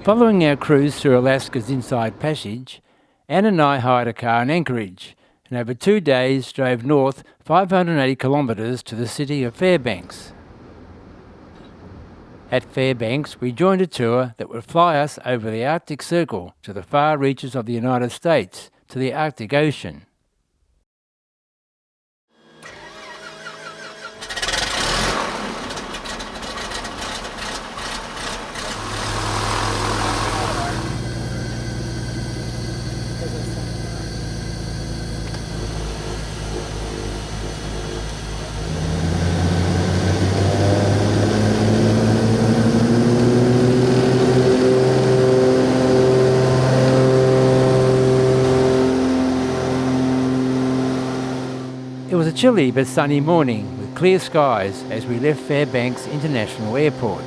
Following our cruise through Alaska's Inside Passage, Anne and I hired a car in Anchorage and over 2 days drove north 580 kilometres to the city of Fairbanks. At Fairbanks, we joined a tour that would fly us over the Arctic Circle to the far reaches of the United States, to the Arctic Ocean. It was a chilly but sunny morning with clear skies as we left Fairbanks International Airport.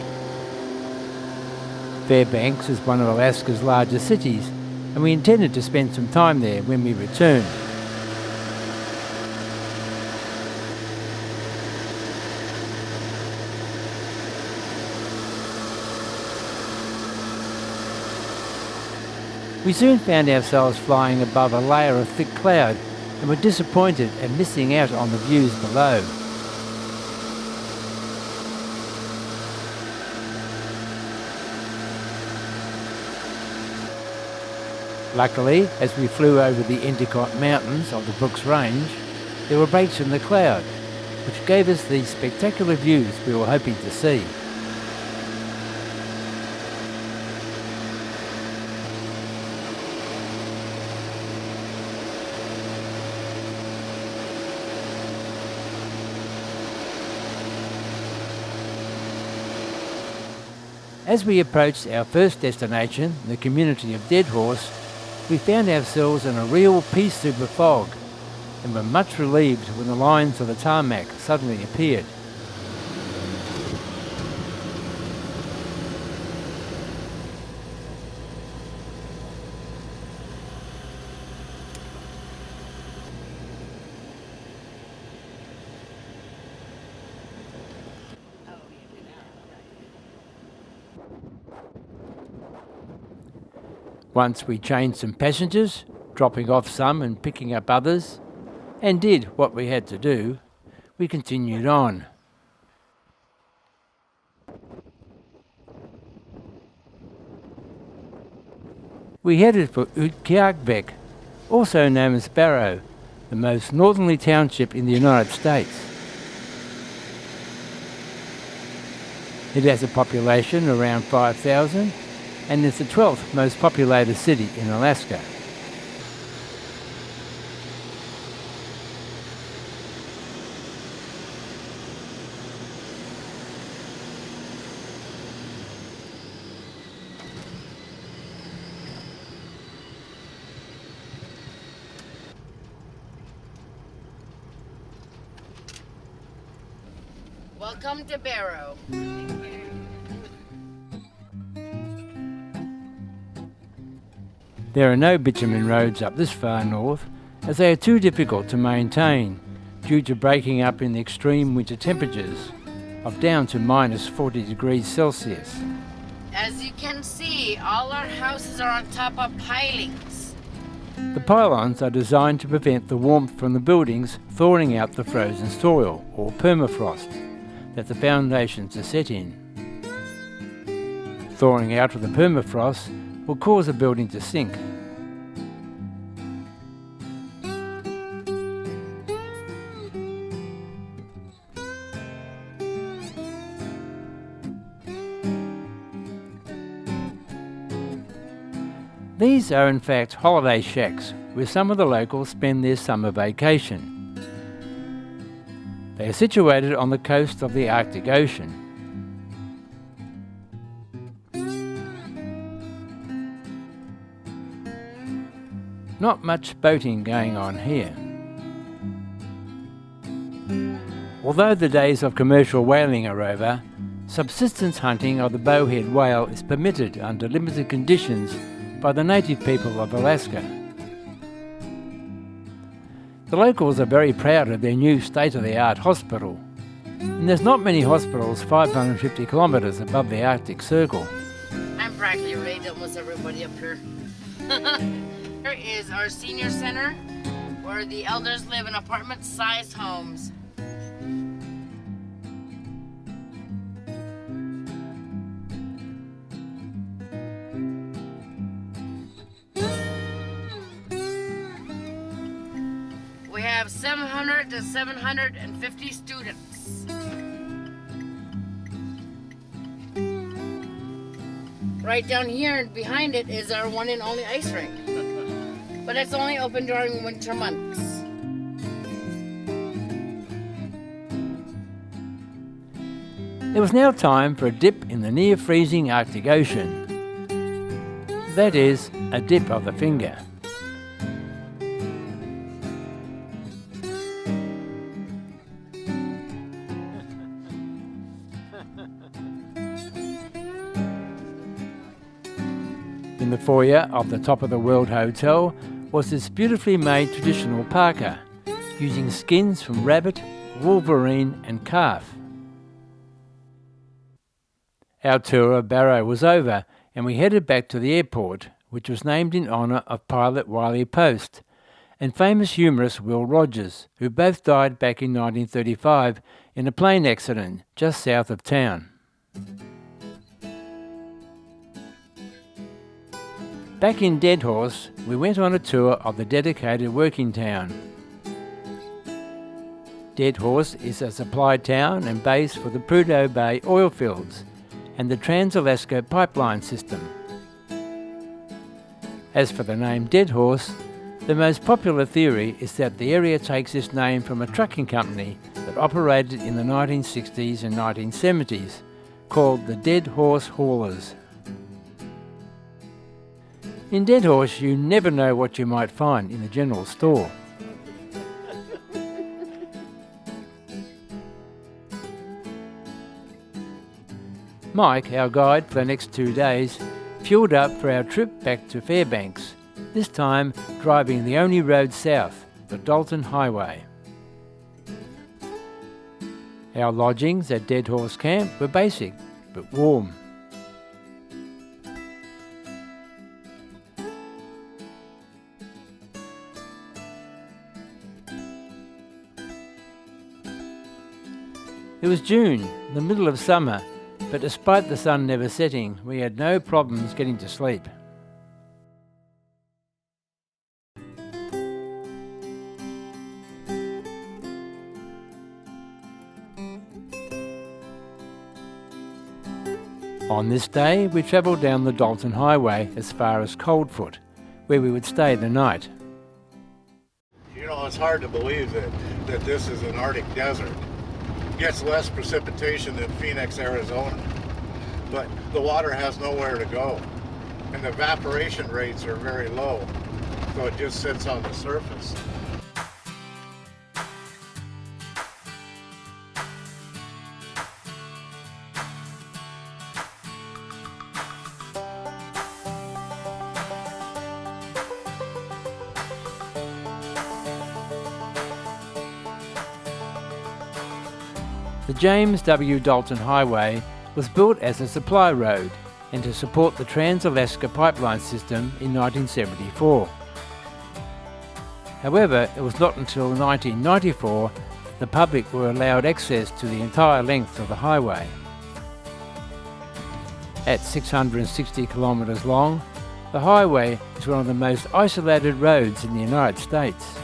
Fairbanks is one of Alaska's largest cities, and we intended to spend some time there when we returned. We soon found ourselves flying above a layer of thick cloud and were disappointed at missing out on the views below. Luckily, as we flew over the Endicott Mountains of the Brooks Range, there were breaks in the cloud, which gave us the spectacular views we were hoping to see. As we approached our first destination, the community of Deadhorse, we found ourselves in a real pea soup of fog and were much relieved when the lines of the tarmac suddenly appeared. Once we changed some passengers, dropping off some and picking up others, and did what we had to do, we continued on. We headed for Utqiagvik, also known as Barrow, the most northerly township in the United States. It has a population around 5,000 and is the 12th most populated city in Alaska. Welcome to Barrow. There are no bitumen roads up this far north, as they are too difficult to maintain due to breaking up in the extreme winter temperatures of down to minus 40 degrees Celsius. As you can see, all our houses are on top of pilings. The pylons are designed to prevent the warmth from the buildings thawing out the frozen soil, or permafrost, that the foundations are set in. Thawing out of the permafrost will cause a building to sink. These are in fact holiday shacks where some of the locals spend their summer vacation. They are situated on the coast of the Arctic Ocean. Not much boating going on here. Although the days of commercial whaling are over, subsistence hunting of the bowhead whale is permitted under limited conditions by the native people of Alaska. The locals are very proud of their new state-of-the-art hospital, and there's not many hospitals 550 kilometres above the Arctic Circle. I'm practically raised almost everybody up here. Here is our senior center, where the elders live in apartment-sized homes. We have 700 to 750 students. Right down here and behind it is our one and only ice rink. But it's only open during winter months. It was now time for a dip in the near-freezing Arctic Ocean. That is, a dip of the finger. In the foyer of the Top of the World Hotel was this beautifully made traditional parka, using skins from rabbit, wolverine and calf. Our tour of Barrow was over and we headed back to the airport, which was named in honour of pilot Wiley Post and famous humorist Will Rogers, who both died back in 1935 in a plane accident just south of town. Back in Deadhorse, we went on a tour of the dedicated working town. Deadhorse is a supply town and base for the Prudhoe Bay oil fields and the Trans-Alaska pipeline system. As for the name Deadhorse, the most popular theory is that the area takes its name from a trucking company that operated in the 1960s and 1970s, called the Dead Horse Haulers. In Deadhorse, you never know what you might find in the general store. Mike, our guide for the next 2 days, fueled up for our trip back to Fairbanks, this time driving the only road south, the Dalton Highway. Our lodgings at Deadhorse Camp were basic, but warm. It was June, the middle of summer, but despite the sun never setting, we had no problems getting to sleep. On this day, we travelled down the Dalton Highway as far as Coldfoot, where we would stay the night. You know, it's hard to believe that this is an Arctic desert. Gets less precipitation than Phoenix, Arizona, but the water has nowhere to go, and the evaporation rates are very low, so it just sits on the surface. The James W. Dalton Highway was built as a supply road and to support the Trans-Alaska pipeline system in 1974. However, it was not until 1994 the public were allowed access to the entire length of the highway. At 660 kilometres long, the highway is one of the most isolated roads in the United States.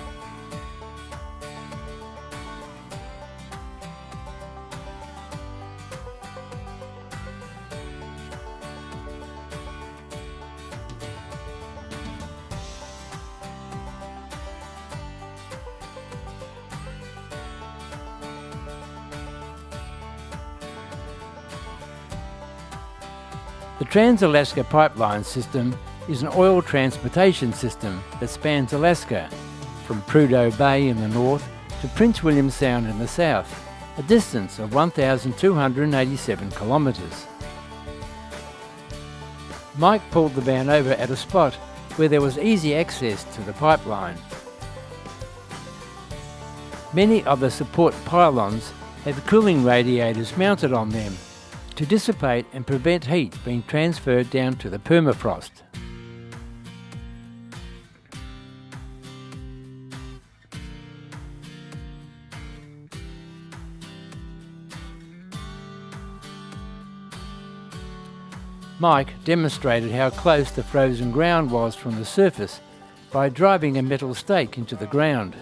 The Trans-Alaska pipeline system is an oil transportation system that spans Alaska, from Prudhoe Bay in the north to Prince William Sound in the south, a distance of 1,287 kilometres. Mike pulled the van over at a spot where there was easy access to the pipeline. Many of the support pylons have cooling radiators mounted on them, to dissipate and prevent heat being transferred down to the permafrost. Mike demonstrated how close the frozen ground was from the surface by driving a metal stake into the ground.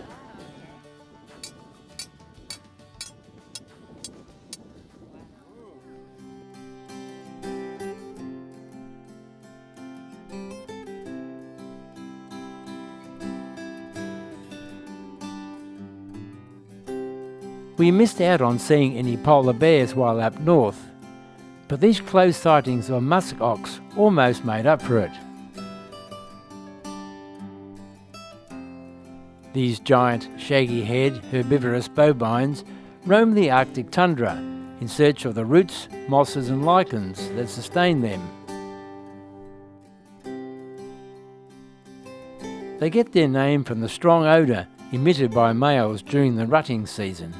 We missed out on seeing any polar bears while up north, but these close sightings of musk ox almost made up for it. These giant, shaggy-haired, herbivorous bovines roam the Arctic tundra in search of the roots, mosses and lichens that sustain them. They get their name from the strong odour emitted by males during the rutting season.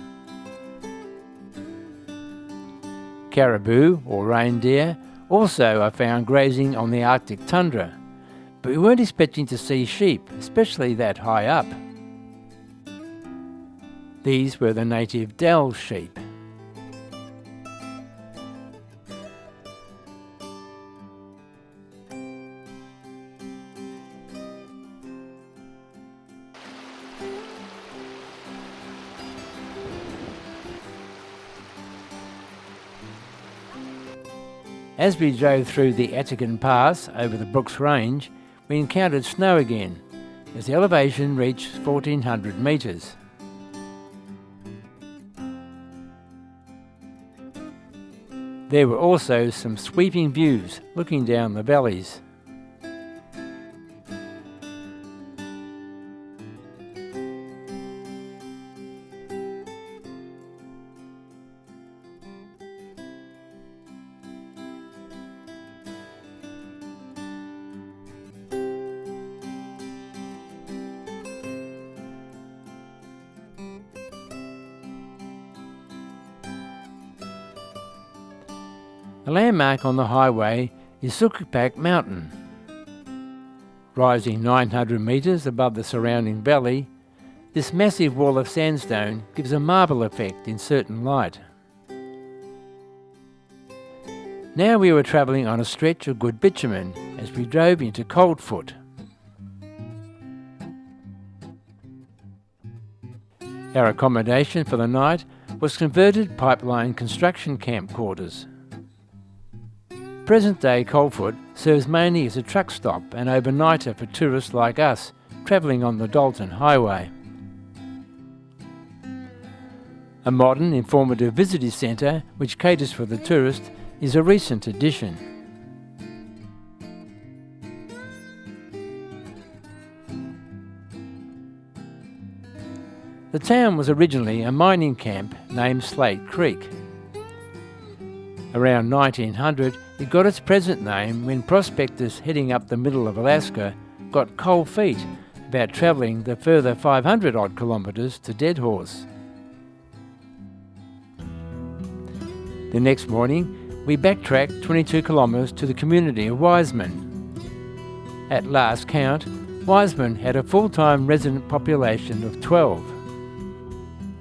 Caribou, or reindeer, also are found grazing on the Arctic tundra, but we weren't expecting to see sheep, especially that high up. These were the native Dall sheep. As we drove through the Attican Pass over the Brooks Range, we encountered snow again, as the elevation reached 1,400 metres. There were also some sweeping views looking down the valleys. A landmark on the highway is Utqiagvik Mountain. Rising 900 metres above the surrounding valley, this massive wall of sandstone gives a marble effect in certain light. Now we were travelling on a stretch of good bitumen as we drove into Coldfoot. Our accommodation for the night was converted pipeline construction camp quarters. Present-day Coldfoot serves mainly as a truck stop and overnighter for tourists like us travelling on the Dalton Highway. A modern, informative visitor centre which caters for the tourist is a recent addition. The town was originally a mining camp named Slate Creek. Around 1900, it got its present name when prospectors heading up the middle of Alaska got cold feet about travelling the further 500 odd kilometres to Deadhorse. The next morning, we backtracked 22 kilometres to the community of Wiseman. At last count, Wiseman had a full-time resident population of 12.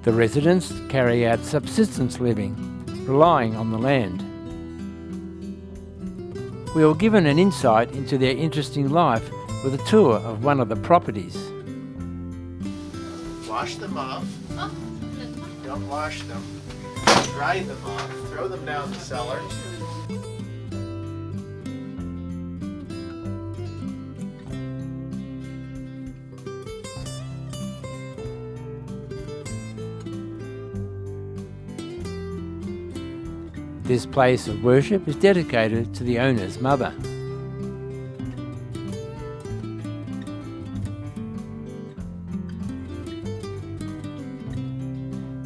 The residents carry out subsistence living, relying on the land. We were given an insight into their interesting life with a tour of one of the properties. Wash them off. Don't wash them. Dry them off. Throw them down the cellar. This place of worship is dedicated to the owner's mother.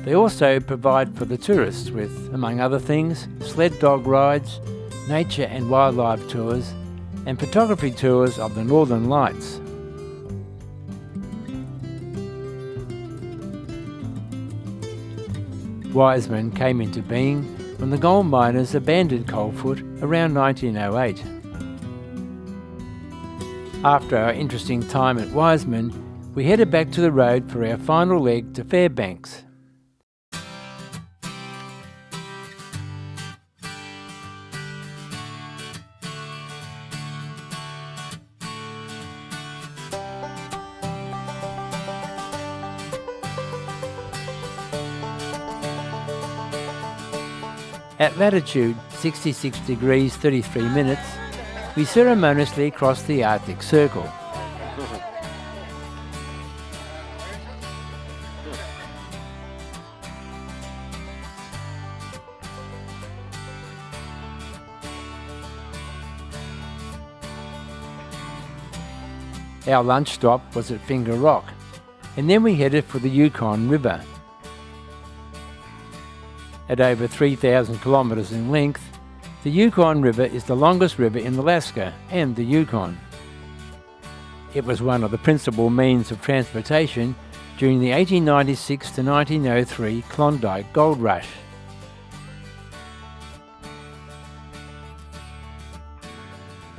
They also provide for the tourists with, among other things, sled dog rides, nature and wildlife tours, and photography tours of the Northern Lights. Wiseman came into being when the gold miners abandoned Coldfoot around 1908. After our interesting time at Wiseman, we headed back to the road for our final leg to Fairbanks. At latitude 66 degrees 33 minutes, we ceremoniously crossed the Arctic Circle. Our lunch stop was at Finger Rock, and then we headed for the Yukon River. At over 3,000 kilometres in length, the Yukon River is the longest river in Alaska and the Yukon. It was one of the principal means of transportation during the 1896 to 1903 Klondike Gold Rush.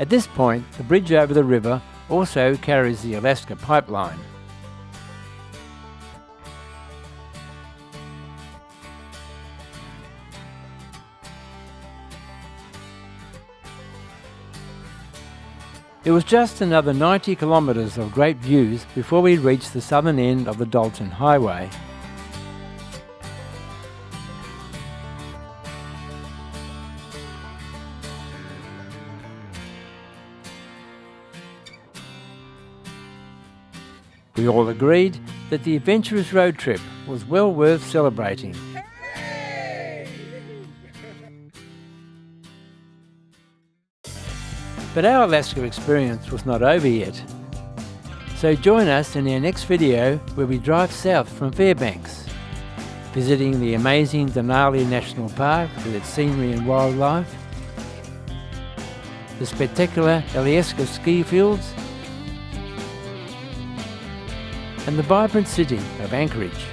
At this point, the bridge over the river also carries the Alaska Pipeline. It was just another 90 kilometres of great views before we reached the southern end of the Dalton Highway. We all agreed that the adventurous road trip was well worth celebrating. But our Alaska experience was not over yet. So join us in our next video where we drive south from Fairbanks, visiting the amazing Denali National Park with its scenery and wildlife, the spectacular Alyeska ski fields, and the vibrant city of Anchorage.